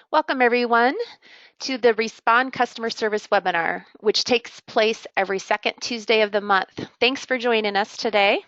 Welcome everyone to the Respond Customer Service webinar, which takes place every second Tuesday of the month. Thanks for joining us today.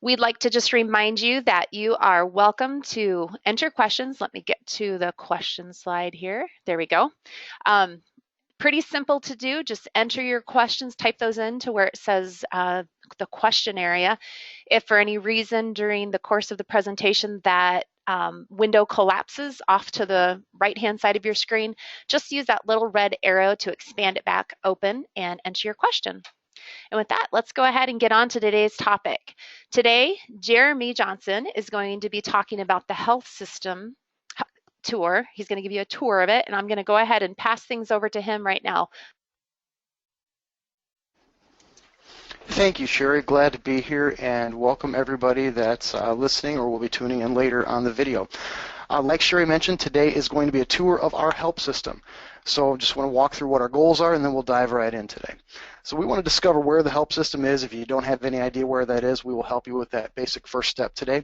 We'd like to just remind you that you are welcome to enter questions. Let me get to the question slide here. There we go. Pretty simple to do. Just enter your questions, type those into where it says the question area. If for any reason during the course of the presentation that window collapses off to the right-hand side of your screen, just use that little red arrow to expand it back open and enter your question. And with that, let's go ahead and get on to today's topic. Today, Jeromy Johnson is going to be talking about the health system tour. He's going to give you a tour of it, and I'm going to go ahead and pass things over to him right now. Thank you, Sherry. Glad to be here, and welcome everybody that's listening or will be tuning in later on the video. Like Sherry mentioned, today is going to be a tour of our help system. So just want to walk through what our goals are, and then we'll dive right in today. So we want to discover where the help system is. If you don't have any idea where that is, we will help you with that basic first step today.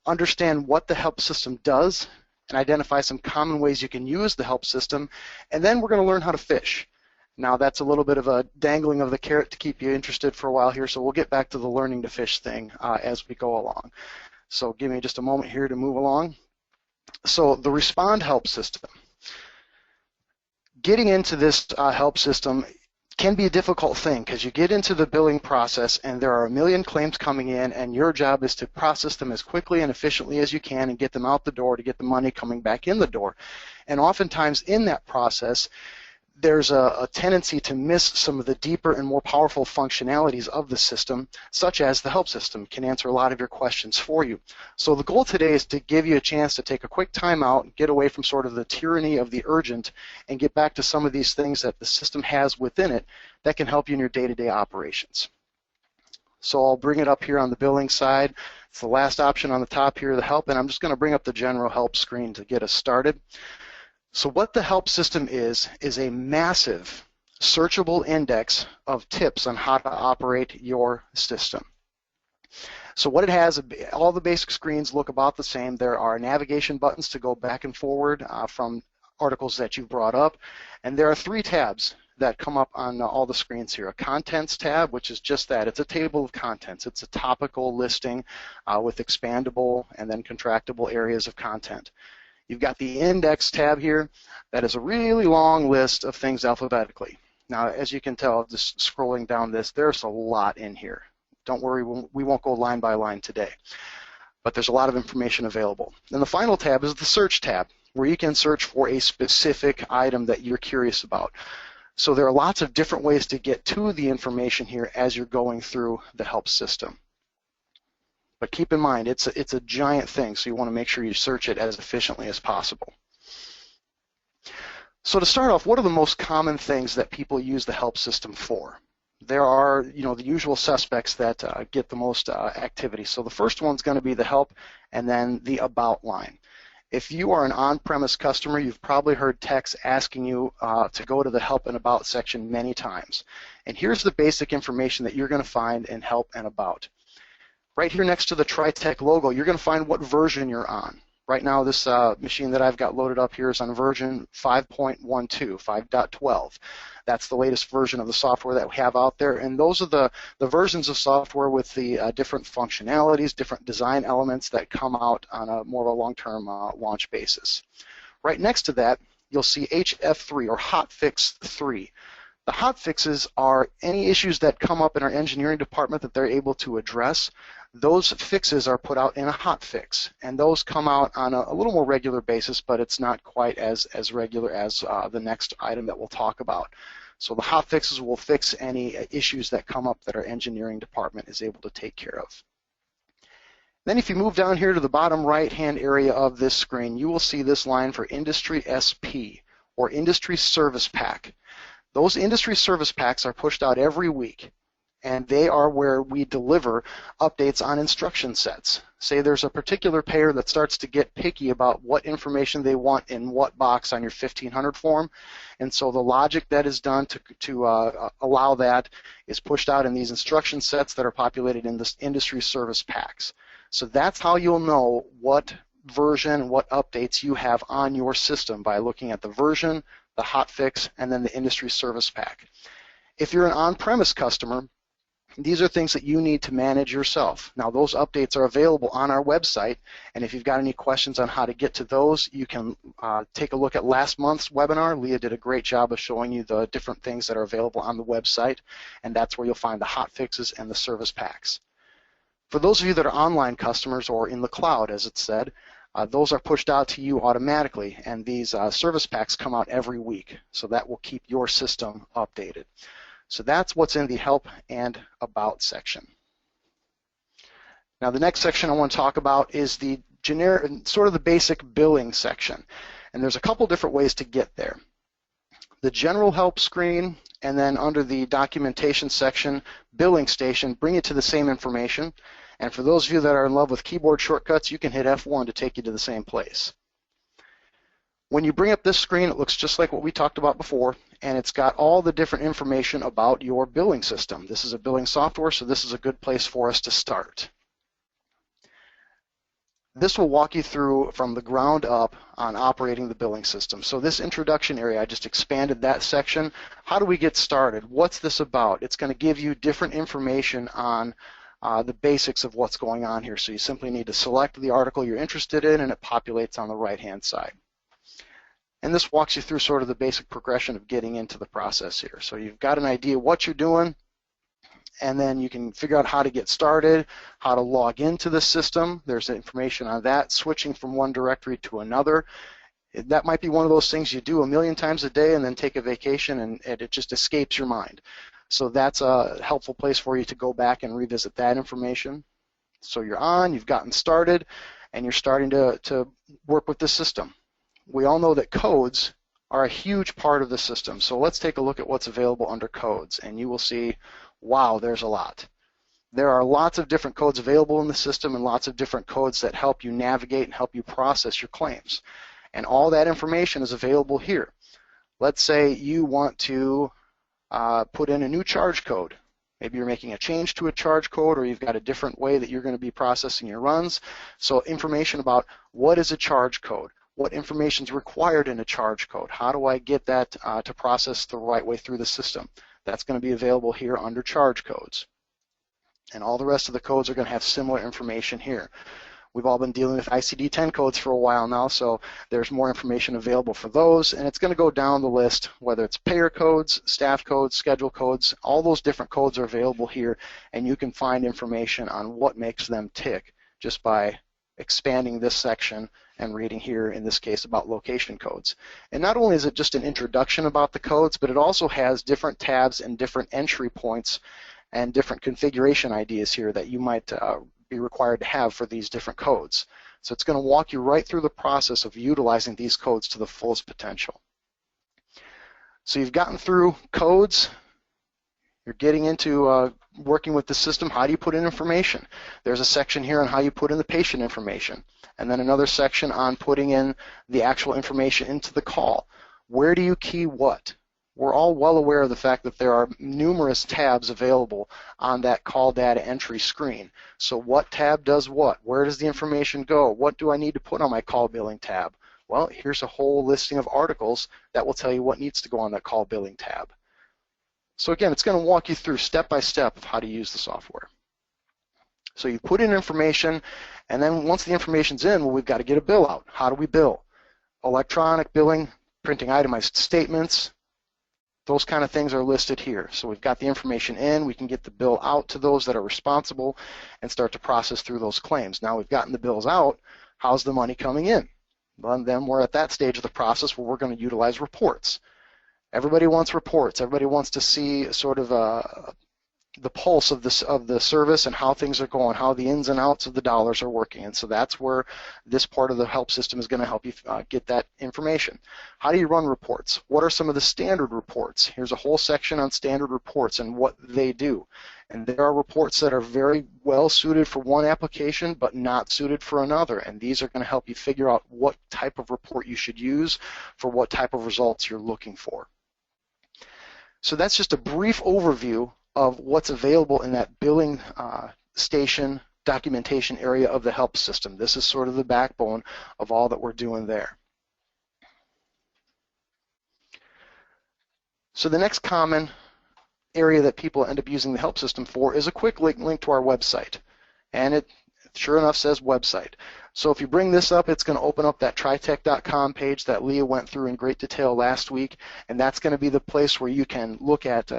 Understand what the help system does and identify some common ways you can use the help system, and then we're going to learn how to fish. Now that's a little bit of a dangling of the carrot to keep you interested for a while here, so we'll get back to the learning to fish thing as we go along. So give me just a moment here to move along. So the Respond help system. Getting into this help system can be a difficult thing because you get into the billing process and there are a million claims coming in, and your job is to process them as quickly and efficiently as you can and get them out the door to get the money coming back in the door. And oftentimes in that process, there's a tendency to miss some of the deeper and more powerful functionalities of the system, such as the help system can answer a lot of your questions for you. So the goal today is to give you a chance to take a quick time out, get away from sort of the tyranny of the urgent, and get back to some of these things that the system has within it that can help you in your day-to-day operations. So I'll bring it up here on the billing side. It's the last option on the top here, the help, and I'm just going to bring up the general help screen to get us started. So what the help system is a massive searchable index of tips on how to operate your system. So what it has, all the basic screens look about the same. There are navigation buttons to go back and forward from articles that you've brought up, and there are 3 tabs that come up on all the screens here. A contents tab, which is just that. It's a table of contents. It's a topical listing with expandable and then contractible areas of content. You've got the index tab here that is a really long list of things alphabetically. Now, as you can tell, just scrolling down this, there's a lot in here. Don't worry, we won't go line by line today, but there's a lot of information available. And the final tab is the search tab, where you can search for a specific item that you're curious about. So there are lots of different ways to get to the information here as you're going through the help system. But keep in mind, it's a giant thing, so you want to make sure you search it as efficiently as possible. So to start off, what are the most common things that people use the help system for? There are, the usual suspects that get the most activity. So the first one's going to be the help and then the about line. If you are an on-premise customer, you've probably heard techs asking you to go to the help and about section many times. And here's the basic information that you're going to find in help and about. Right here next to the TriTech logo, you're going to find what version you're on. Right now, this machine that I've got loaded up here is on version 5.12, 5.12. That's the latest version of the software that we have out there, and those are the versions of software with the different functionalities, different design elements that come out on a more of a long-term launch basis. Right next to that, you'll see HF3 or Hotfix 3. The hotfixes are any issues that come up in our engineering department that they're able to address. Those fixes are put out in a hotfix, and those come out on a little more regular basis, but it's not quite as regular as the next item that we'll talk about. So the hotfixes will fix any issues that come up that our engineering department is able to take care of. Then if you move down here to the bottom right-hand area of this screen, you will see this line for Industry SP, or Industry Service Pack. Those industry service packs are pushed out every week, and they are where we deliver updates on instruction sets. Say there's a particular payer that starts to get picky about what information they want in what box on your 1500 form, and so the logic that is done to allow that is pushed out in these instruction sets that are populated in this industry service packs. So that's how you'll know what version, what updates you have on your system by looking at the version, the hotfix, and then the industry service pack. If you're an on-premise customer, these are things that you need to manage yourself. Now, those updates are available on our website, and if you've got any questions on how to get to those, you can take a look at last month's webinar. Leah did a great job of showing you the different things that are available on the website, and that's where you'll find the hot fixes and the service packs. For those of you that are online customers or in the cloud, as it said, those are pushed out to you automatically, and these service packs come out every week, so that will keep your system updated. So that's what's in the Help and About section. Now the next section I want to talk about is the generic, sort of the basic billing section. And there's a couple different ways to get there. The general help screen, and then under the documentation section, billing station, bring it to the same information. And for those of you that are in love with keyboard shortcuts, you can hit F1 to take you to the same place. When you bring up this screen, it looks just like what we talked about before, and it's got all the different information about your billing system. This is a billing software, so this is a good place for us to start. This will walk you through from the ground up on operating the billing system. So this introduction area, I just expanded that section. How do we get started? What's this about? It's going to give you different information on the basics of what's going on here. So you simply need to select the article you're interested in, and it populates on the right-hand side. And this walks you through sort of the basic progression of getting into the process here. So you've got an idea what you're doing, and then you can figure out how to get started, how to log into the system. There's information on that, switching from one directory to another. That might be one of those things you do a million times a day and then take a vacation and it just escapes your mind. So that's a helpful place for you to go back and revisit that information. So you're on, you've gotten started, and you're starting to work with the system. We all know that codes are a huge part of the system. So let's take a look at what's available under codes, and you will see, wow, there's a lot. There are lots of different codes available in the system and lots of different codes that help you navigate and help you process your claims. And all that information is available here. Let's say you want to put in a new charge code. Maybe you're making a change to a charge code, or you've got a different way that you're going to be processing your runs. So information about what is a charge code, what information is required in a charge code, how do I get that to process the right way through the system. That's going to be available here under charge codes. And all the rest of the codes are going to have similar information here. We've all been dealing with ICD-10 codes for a while now, so there's more information available for those, and it's going to go down the list, whether it's payer codes, staff codes, schedule codes, all those different codes are available here, and you can find information on what makes them tick just by expanding this section and reading here, in this case, about location codes. And not only is it just an introduction about the codes, but it also has different tabs and different entry points and different configuration ideas here that you might be required to have for these different codes. So it's going to walk you right through the process of utilizing these codes to the fullest potential. So you've gotten through codes, you're getting into working with the system. How do you put in information? There's a section here on how you put in the patient information, and then another section on putting in the actual information into the call. Where do you key what? We're all well aware of the fact that there are numerous tabs available on that call data entry screen. So what tab does what? Where does the information go? What do I need to put on my call billing tab? Well, here's a whole listing of articles that will tell you what needs to go on that call billing tab. So again, it's going to walk you through step by step of how to use the software. So you put in information, and then once the information's in, well, we've got to get a bill out. How do we bill? Electronic billing, printing itemized statements, those kind of things are listed here. So we've got the information in, we can get the bill out to those that are responsible and start to process through those claims. Now we've gotten the bills out, how's the money coming in? Well, then we're at that stage of the process where we're going to utilize reports. Everybody wants reports. Everybody wants to see sort of the pulse of the service and how things are going, how the ins and outs of the dollars are working. And so that's where this part of the help system is going to help you get that information. How do you run reports? What are some of the standard reports? Here's a whole section on standard reports and what they do. And there are reports that are very well suited for one application but not suited for another. And these are going to help you figure out what type of report you should use for what type of results you're looking for. So that's just a brief overview of what's available in that billing station documentation area of the help system. This is sort of the backbone of all that we're doing there. So the next common area that people end up using the help system for is a quick link to our website. And it sure enough says website. So if you bring this up, it's going to open up that tritech.com page that Leah went through in great detail last week, and that's going to be the place where you can look at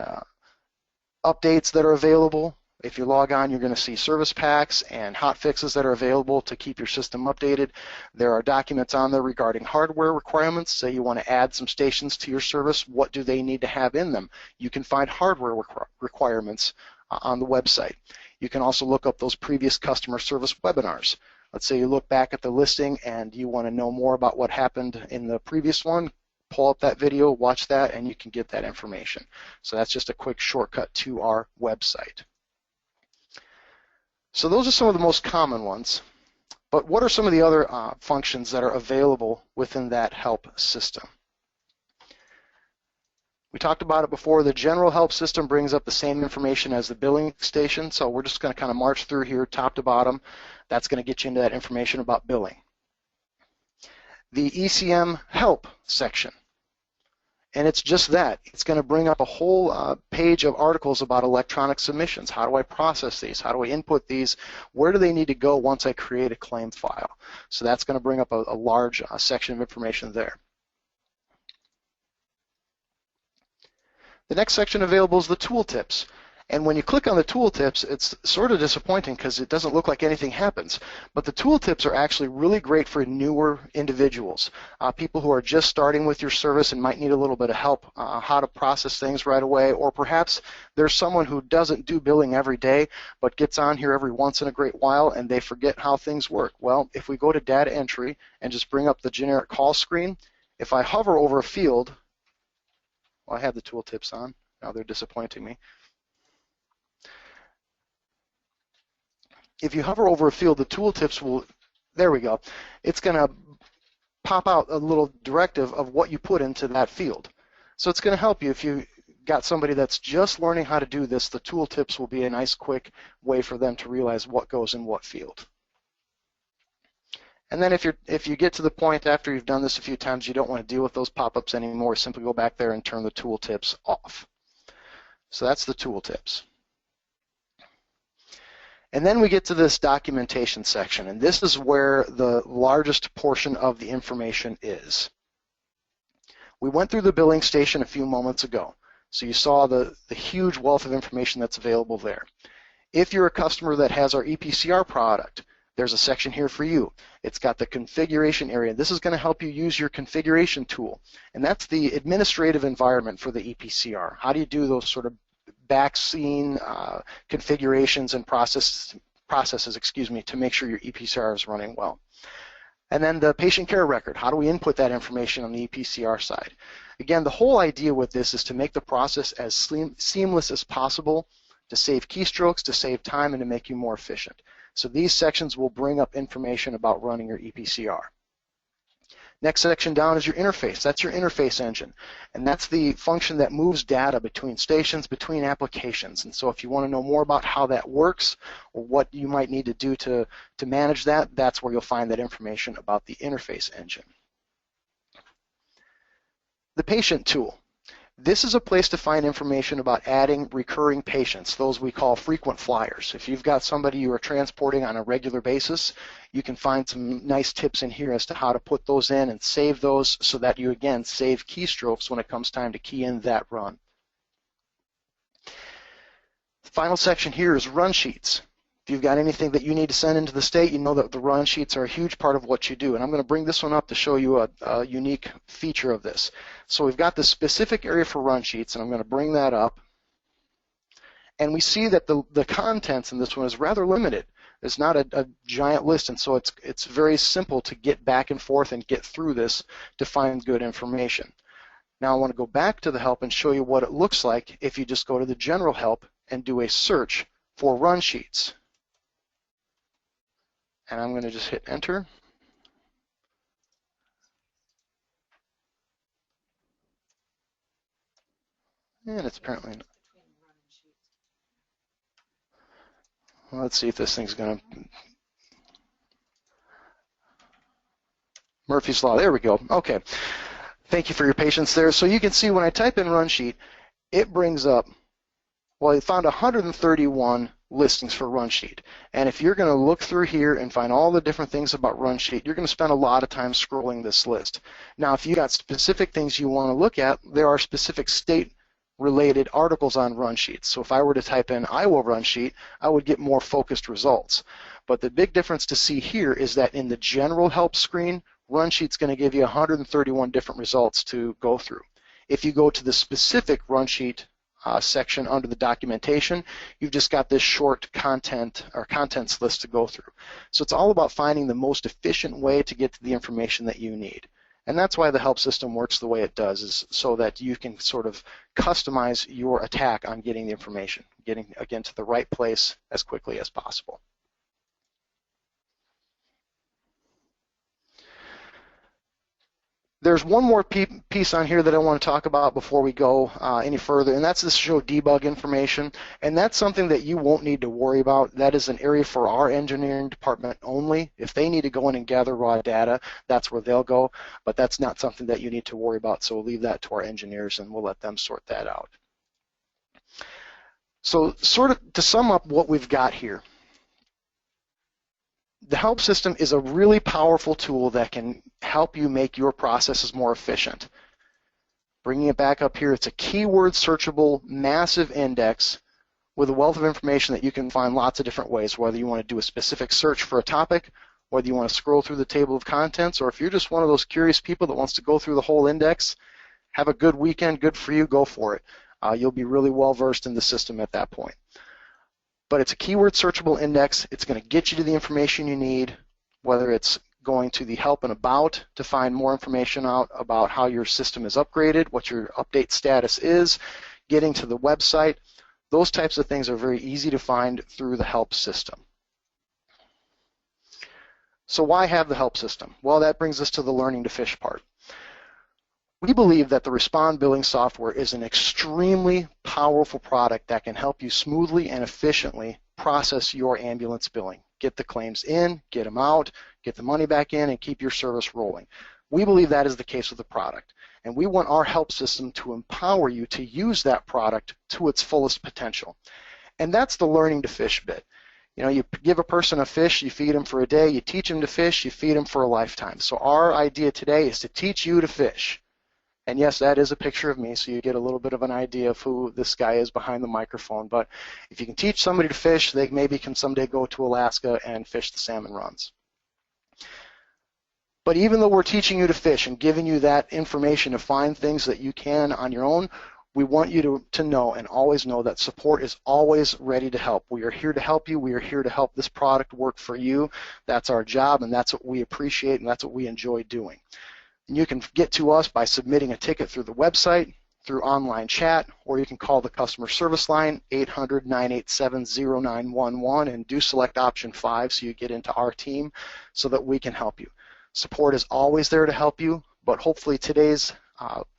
updates that are available. If you log on, you're going to see service packs and hot fixes that are available to keep your system updated. There are documents on there regarding hardware requirements. Say you want to add some stations to your service, what do they need to have in them? You can find hardware requirements on the website. You can also look up those previous customer service webinars. Let's say you look back at the listing and you want to know more about what happened in the previous one. Pull up that video, watch that, and you can get that information. So that's just a quick shortcut to our website. So those are some of the most common ones. But what are some of the other functions that are available within that help system? We talked about it before. The general help system brings up the same information as the billing station. So we're just going to kind of march through here top to bottom. That's going to get you into that information about billing. The ECM help section. And it's just that. It's going to bring up a whole page of articles about electronic submissions. How do I process these? How do I input these? Where do they need to go once I create a claim file? So that's going to bring up a large section of information there. The next section available is the tooltips. And when you click on the tooltips, it's sort of disappointing because it doesn't look like anything happens. But the tooltips are actually really great for newer individuals, people who are just starting with your service and might need a little bit of help how to process things right away. Or perhaps there's someone who doesn't do billing every day but gets on here every once in a great while and they forget how things work. Well, if we go to data entry and just bring up the generic call screen, if I hover over a field, well, I have the tooltips on. Now they're disappointing me. If you hover over a field, the tooltips will, there we go. It's going to pop out a little directive of what you put into that field. So it's going to help you if you got somebody that's just learning how to do this. The tooltips will be a nice quick way for them to realize what goes in what field. And then if you get to the point after you've done this a few times, you don't want to deal with those pop-ups anymore, simply go back there and turn the tooltips off. So that's the tooltips. And then we get to this documentation section, and this is where the largest portion of the information is. We went through the billing station a few moments ago, so you saw the huge wealth of information that's available there. If you're a customer that has our EPCR product, there's a section here for you. It's got the configuration area. This is going to help you use your configuration tool, and that's the administrative environment for the EPCR. How do you do those sort of back-scene configurations and processes, to make sure your EPCR is running well. And then the patient care record. How do we input that information on the EPCR side? Again, the whole idea with this is to make the process as seamless as possible, to save keystrokes, to save time, and to make you more efficient. So these sections will bring up information about running your EPCR. Next section down is your interface. That's your interface engine. And that's the function that moves data between stations, between applications. And so if you want to know more about how that works or what you might need to do to manage that, that's where you'll find that information about the interface engine. The patient tool. This is a place to find information about adding recurring patients, those we call frequent flyers. If you've got somebody you are transporting on a regular basis, you can find some nice tips in here as to how to put those in and save those so that you, again, save keystrokes when it comes time to key in that run. The final section here is run sheets. If you've got anything that you need to send into the state, you know that the run sheets are a huge part of what you do. And I'm going to bring this one up to show you a unique feature of this. So we've got the specific area for run sheets, and I'm going to bring that up. And we see that the contents in this one is rather limited. It's not a giant list, and so it's very simple to get back and forth and get through this to find good information. Now I want to go back to the help and show you what it looks like if you just go to the general help and do a search for run sheets. And I'm going to just hit enter. And it's apparently not. let's see if this thing's going to, Murphy's Law, there we go. Okay, thank you for your patience there. So you can see when I type in run sheet, it brings up, well, it found 131 listings for run sheet. And if you're going to look through here and find all the different things about run sheet, you're going to spend a lot of time scrolling this list. Now, if you got specific things you want to look at, there are specific state related articles on run sheets. So if I were to type in Iowa run sheet, I would get more focused results. But the big difference to see here is that in the general help screen, run sheet's going to give you 131 different results to go through. If you go to the specific run sheet section under the documentation, you've just got this short content or contents list to go through. So it's all about finding the most efficient way to get to the information that you need. And that's why the help system works the way it does, is so that you can sort of customize your attack on getting the information, getting, again, to the right place as quickly as possible. There's one more piece on here that I want to talk about before we go any further, and that's to show debug information. And that's something that you won't need to worry about. That is an area for our engineering department only. If they need to go in and gather raw data, that's where they'll go. But that's not something that you need to worry about, so we'll leave that to our engineers and we'll let them sort that out. So sort of to sum up what we've got here, the help system is a really powerful tool that can help you make your processes more efficient. Bringing it back up here, it's a keyword searchable massive index with a wealth of information that you can find lots of different ways, whether you want to do a specific search for a topic, whether you want to scroll through the table of contents, or if you're just one of those curious people that wants to go through the whole index, have a good weekend, good for you, go for it. You'll be really well versed in the system at that point. But it's a keyword searchable index. It's going to get you to the information you need, whether it's going to the help and about to find more information out about how your system is upgraded, what your update status is, getting to the website. Those types of things are very easy to find through the help system. So why have the help system? Well, that brings us to the learning to fish part. We believe that the Respond billing software is an extremely powerful product that can help you smoothly and efficiently process your ambulance billing. Get the claims in, get them out, get the money back in, and keep your service rolling. We believe that is the case with the product, and we want our help system to empower you to use that product to its fullest potential. And that's the learning to fish bit. You know, you give a person a fish, you feed them for a day, you teach them to fish, you feed them for a lifetime. So our idea today is to teach you to fish. And yes, that is a picture of me, so you get a little bit of an idea of who this guy is behind the microphone. But if you can teach somebody to fish, they maybe can someday go to Alaska and fish the salmon runs. But even though we're teaching you to fish and giving you that information to find things that you can on your own, we want you to know and always know that support is always ready to help. We are here to help you. We are here to help this product work for you. That's our job, and that's what we appreciate, and that's what we enjoy doing. And you can get to us by submitting a ticket through the website, through online chat, or you can call the customer service line, 800-987-0911, and do select option 5 so you get into our team so that we can help you. Support is always there to help you, but hopefully today's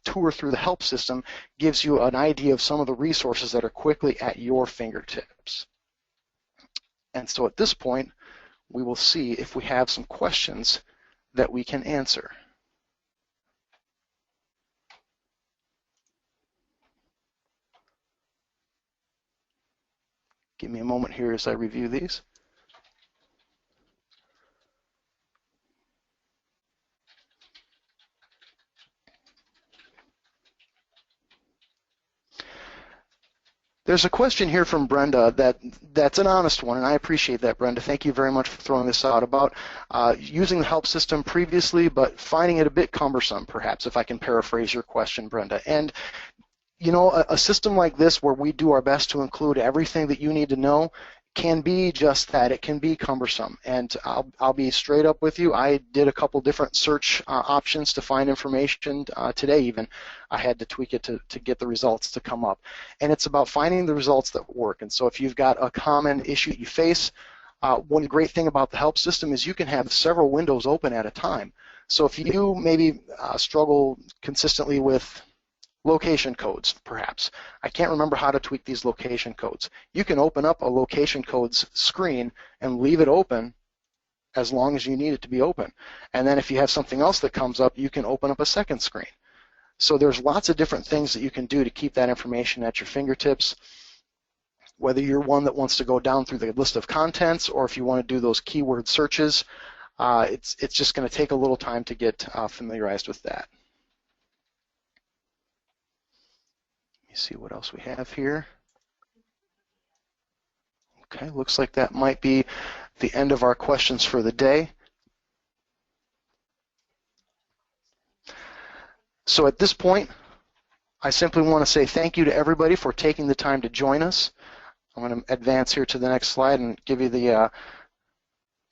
tour through the help system gives you an idea of some of the resources that are quickly at your fingertips. And so at this point, we will see if we have some questions that we can answer. Give me a moment here as I review these. There's a question here from Brenda that's an honest one, and I appreciate that, Brenda. Thank you very much for throwing this out about using the help system previously, but finding it a bit cumbersome, perhaps, if I can paraphrase your question, Brenda. And you know, a system like this where we do our best to include everything that you need to know can be just that. It can be cumbersome. And I'll be straight up with you. I did a couple different search options to find information today even. I had to tweak it to get the results to come up. And it's about finding the results that work. And so if you've got a common issue you face, one great thing about the help system is you can have several windows open at a time. So if you maybe struggle consistently with location codes, perhaps. I can't remember how to tweak these location codes. You can open up a location codes screen and leave it open as long as you need it to be open. And then if you have something else that comes up, you can open up a second screen. So there's lots of different things that you can do to keep that information at your fingertips, whether you're one that wants to go down through the list of contents or if you want to do those keyword searches. It's just going to take a little time to get familiarized with that. Let me see what else we have here. Okay, looks like that might be the end of our questions for the day. So at this point, I simply want to say thank you to everybody for taking the time to join us. I'm going to advance here to the next slide and give you the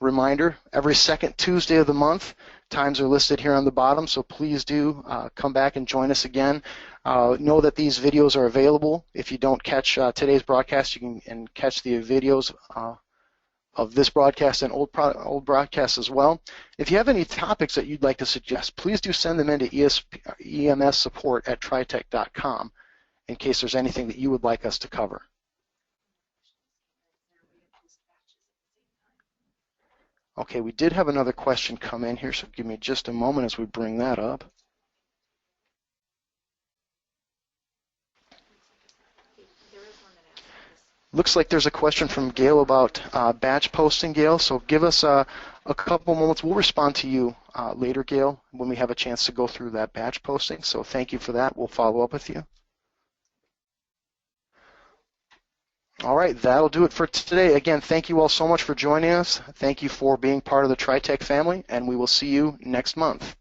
reminder. Every second Tuesday of the month, times are listed here on the bottom, so please do come back and join us again. Know that these videos are available. If you don't catch today's broadcast, you can catch the videos of this broadcast and old broadcasts as well. If you have any topics that you'd like to suggest, please do send them into emssupport@tritech.com in case there's anything that you would like us to cover. Okay, we did have another question come in here, so give me just a moment as we bring that up. Looks like there's a question from Gail about batch posting, Gail, so give us a couple moments. We'll respond to you later, Gail, when we have a chance to go through that batch posting, so thank you for that. We'll follow up with you. All right, that'll do it for today. Again, thank you all so much for joining us. Thank you for being part of the TriTech family, and we will see you next month.